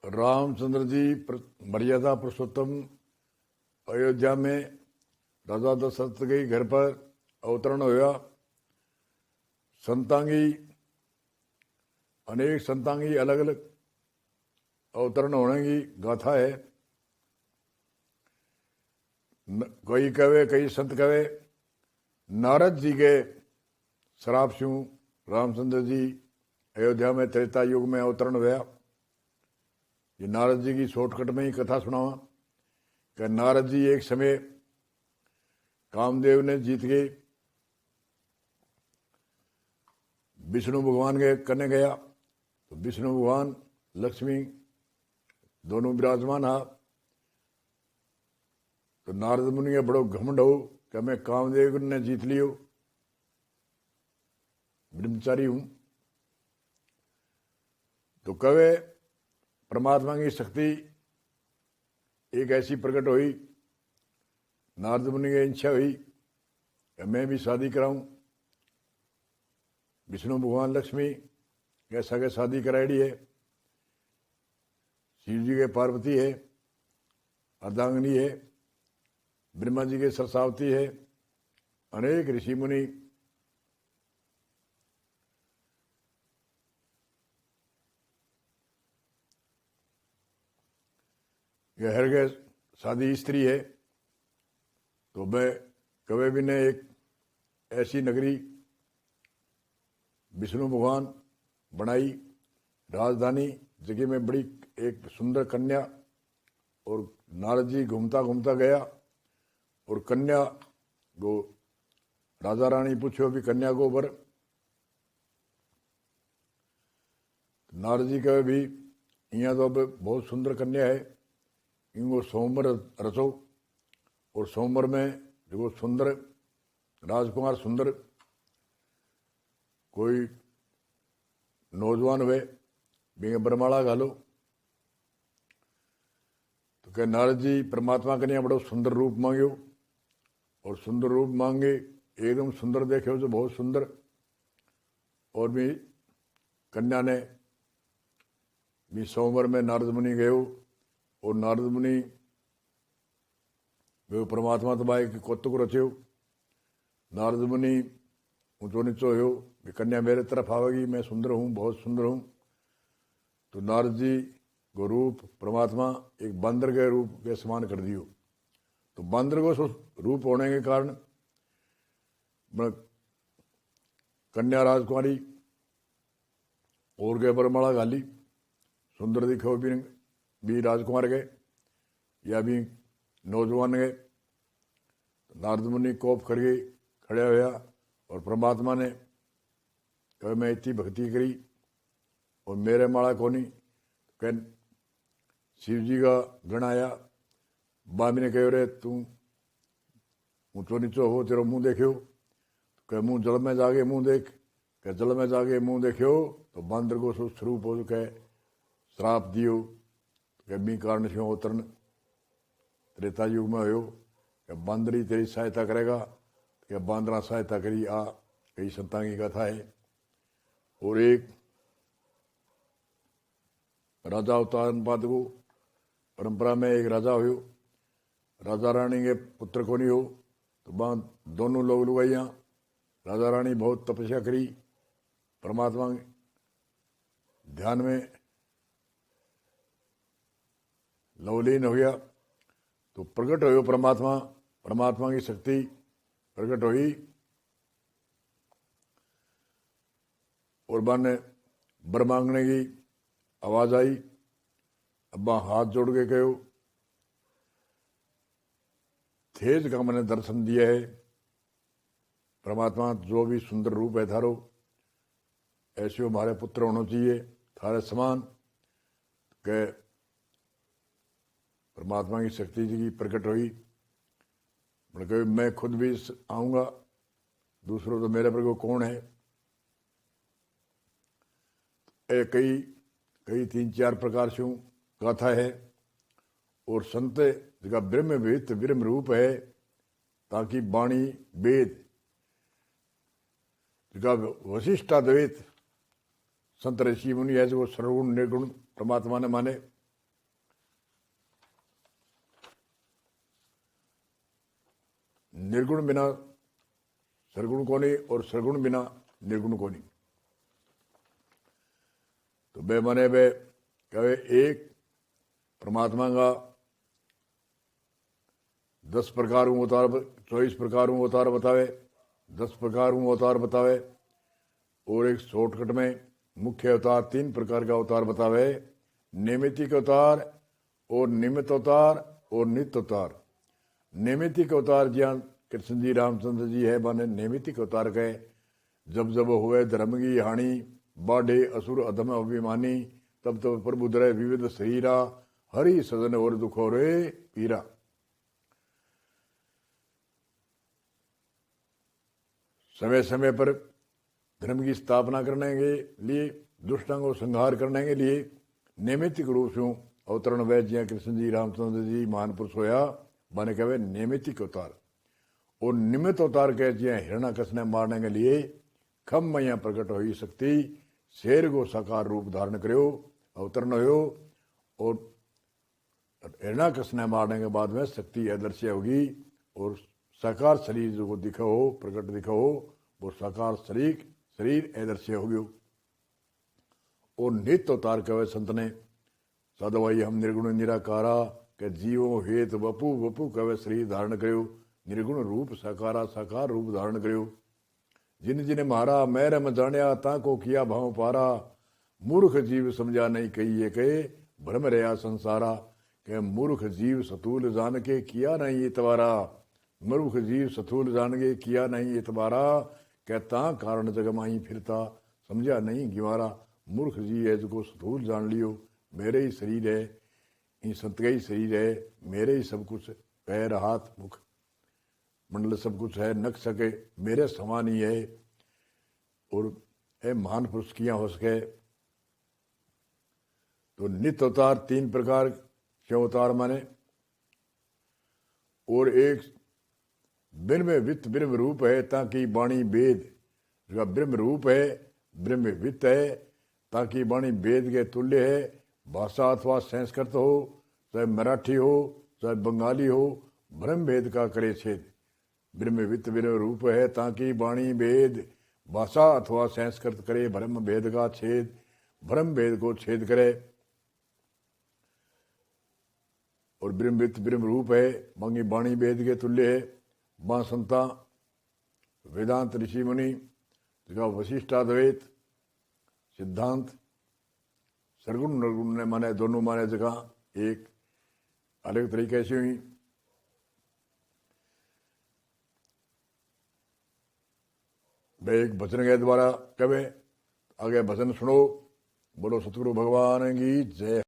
रामचंद्र जी मर्यादा पुरुषोत्तम अयोध्या में राजा दशरथ के घर पर अवतरण होया। संतांगी अनेक संतांगी अलग अलग अवतरण होने की गाथा है। कई कवे कई संत कवे नारद जी के श्राप से रामचंद्र जी अयोध्या में त्रेता युग में अवतरण हुआ। ये नारद जी की शॉर्टकट में ही कथा सुनावा कि नारद जी एक समय कामदेव ने जीत के विष्णु भगवान के कने गया तो विष्णु भगवान लक्ष्मी दोनों विराजमान हा। तो नारद मुनि के बड़ो घमंड हो कि मैं कामदेव ने जीत लियो, ब्रह्मचारी हूं। तो कवे परमात्मा की शक्ति एक ऐसी प्रकट हुई, नारद मुनि की इच्छा हुई कि मैं भी शादी कराऊं। विष्णु भगवान लक्ष्मी कैसा के शादी कराई है। शिव जी के पार्वती है, अर्धांगिनी है, ब्रह्मा जी के सरसावती है, अनेक ऋषि मुनि हर के शादी स्त्री है। तो मैं कभी भी ने एक ऐसी नगरी विष्णु भगवान बनाई राजधानी, जगह में बड़ी एक सुंदर कन्या। और नारद जी घूमता घूमता गया और कन्या को राजा रानी पूछो भी कन्या को बर। नारद जी कहे भी यहाँ तो अब बहुत सुंदर कन्या है, इनको सोमवार रचो। और सोमवार में जो सुंदर राजकुमार सुंदर कोई नौजवान हुए भी बरमाला घालो। तो क्या नारद जी परमात्मा कन्या बड़ो सुंदर रूप मांगो और सुंदर रूप मांगे एकदम सुंदर देखे तो बहुत सुंदर। और भी कन्या ने भी सोमवार में नारद मुनि गयो और नारद मुनि वे परमात्मा तबाई के कौतुक रचो। नारद मुनि ऊंचो नीचो हो भी कन्या मेरे तरफ आवेगी, मैं सुंदर हूँ, बहुत सुंदर हूँ। तो नारद जी को रूप परमात्मा एक बंदर के रूप के समान कर दियो। तो बंदर को रूप होने के कारण कन्या राजकुमारी और के बरमाला घाली सुंदर दिखो भी राजकुमार के या भी नौजवान गए। नारद मुनि कोप करके खड़े होया और परमात्मा ने कहे मैं इतनी भक्ति करी और मेरे माड़ा कोनी। कह शिव जी का गण आया, बामी ने कहो रे तू ऊंचो नीचो हो, तेरा मुंह देखियो। कह मुंह जल में जाके मुंह देख। कह जल में जाके मुंह देखियो तो बंदर को स्वरूप हो कह श्राप दियो। कह मी कारण से अवतरण त्रेता युग में हो कि बंदर ही तेरी सहायता करेगा। कि बांदरा सहायता करी आ कई संतां की कथा है। और एक राजा अवतार पाद को परंपरा में एक राजा हो, राजा रानी के पुत्र को नहीं हो। तो वहां दोनों लोग लुगाइया राजा रानी बहुत तपस्या करी, परमात्मा ध्यान में लवलीन हो गया। तो प्रकट हो परमात्मा, परमात्मा की शक्ति प्रकट हुई और बने बर मांगने की आवाज आई। अब्बा हाथ जोड़ के कहो तेज का मैंने दर्शन दिया है। परमात्मा जो भी सुंदर रूप है थारो ऐसे हमारे पुत्र होना चाहिए थारे समान। के परमात्मा की शक्ति जी की प्रकट हुई। कहे मैं खुद भी आऊंगा, दूसरों तो मेरे पर को कौन है। कई कई 3-4 प्रकार से गाथा है। और संत जगह ब्रह्म वेद ब्रह्म रूप है ताकि वाणी वेद जगह वशिष्ठा द्वैत संत ऋषि मुनि ऐसे वो सर्वगुण निर्गुण परमात्मा ने माने। निर्गुण बिना सरगुण को नहीं और सरगुण बिना निर्गुण को नहीं। तो बे मने बे कहे एक परमात्मा का 10 प्रकार अवतार 24 प्रकार अवतार बतावे, 10 प्रकार अवतार बतावे, और एक शॉर्टकट में मुख्य अवतार 3 प्रकार का अवतार बतावे, नैमित्तिक अवतार और निमित्त अवतार और नित्य अवतार। नैमित्तिक अवतार ज्ञान कृष्ण जी रामचंद्र जी है माने नैमित्तिक अवतार कहे, जब जब हुए धर्म की हानि बाढ़े असुर अधम अभिमानी, तब तब प्रभु धरे विविध शरीरा, हरि सदन और दुखो रे पीरा। समय समय पर धर्म की स्थापना करने के लिए, दुष्टों को संहार करने के लिए नैमित्तिक रूप से अवतरण वह जिया कृष्ण जी रामचंद्र जी महान पुरुष होया माने कहे नैमित्तिक अवतार। और निमित्त अवतार कह जिया हिरण्यकश्यप ने मारने के लिए खम मैया प्रकट हुई शक्ति, शेर को साकार रूप धारण करो अवतरण हो, और हिरण्यकश्यप ने मारने के बाद में शक्ति अदृश्य होगी और साकार शरीर जो दिखा हो प्रकट दिखा हो वो साकार शरीर अदृश्य हो गयो। और नित्य अवतार कहे संत ने सदवाई हम निर्गुण निराकारा के जीवो हेत वपु वपु कहे शरीर धारण करो, निर्गुण रूप साकारा साकार रूप धारण करो। जिन जिन मारा मैर में जानिया ताको किया भाव पारा, मूर्ख जीव समझा नहीं कही ये कहे भ्रम रहा संसारा। के मूर्ख जीव सतूल जान के किया नहीं इतवारा, मूर्ख जीव सतूल जान के किया नहीं इतवारा, कहता कारण जग माही फिरता समझा नहीं गिवारा। मूर्ख जीव है जो सतूल जान लियो मेरे ही शरीर है, इन संत का ही शरीर है, मेरे ही सब कुछ पैर हाथ मुख मंडल सब कुछ है, नख सके मेरे समान ही है, और है महान पुरुष किया हो सके। तो नित्य अवतार 3 प्रकार के अवतार माने, और एक ब्रह्म वित्त ब्रह्म रूप है ताकि वाणी वेद, जो ब्रह्म रूप है ब्रह्म वित्त है ताकि वाणी वेद के तुल्य है। भाषा अथवा संस्कृत हो चाहे मराठी हो चाहे बंगाली हो, ब्रह्म वेद का करे छेद। ब्रह्म वित्त ब्रह्म रूप है ताकि वाणी वेद, भाषा अथवा संस्कृत करे ब्रह्म वेद का छेद, ब्रह्म वेद को छेद करे। और ब्रह्म वित्त ब्रह्म रूप है मांगी वाणी वेद के तुल्य है। मां संता वेदांत ऋषि मुनि जगह वशिष्ठाद्वैत सिद्धांत सरगुण निर्गुण ने माने दोनों माने जगह एक अलग तरीके से हुई। वे एक भजन के द्वारा कवे आगे भजन सुनो। बोलो सतगुरु भगवान की जय।